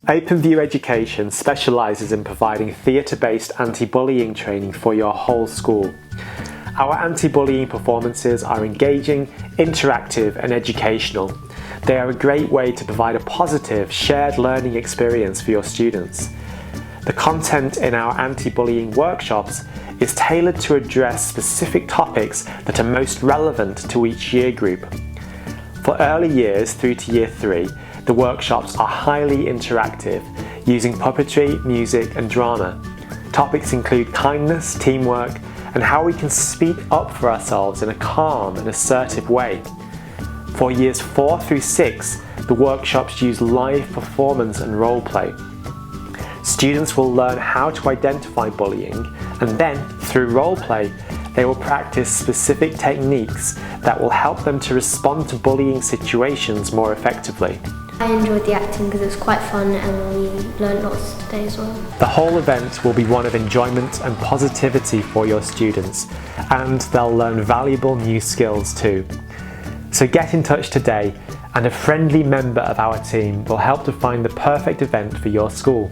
OpenView Education specialises in providing theatre-based anti-bullying training for your whole school. Our anti-bullying performances are engaging, interactive and educational. They are a great way to provide a positive, shared learning experience for your students. The content in our anti-bullying workshops is tailored to address specific topics that are most relevant to each year group. For early years through to year 3, the workshops are highly interactive, using puppetry, music and drama. Topics include kindness, teamwork, and how we can speak up for ourselves in a calm and assertive way. For years 4 through 6, the workshops use live performance and role play. Students will learn how to identify bullying, and then, through role play, they will practice specific techniques that will help them to respond to bullying situations more effectively. I enjoyed the acting because it was quite fun and we learned lots today as well. The whole event will be one of enjoyment and positivity for your students, and they'll learn valuable new skills too. So get in touch today, and a friendly member of our team will help to find the perfect event for your school.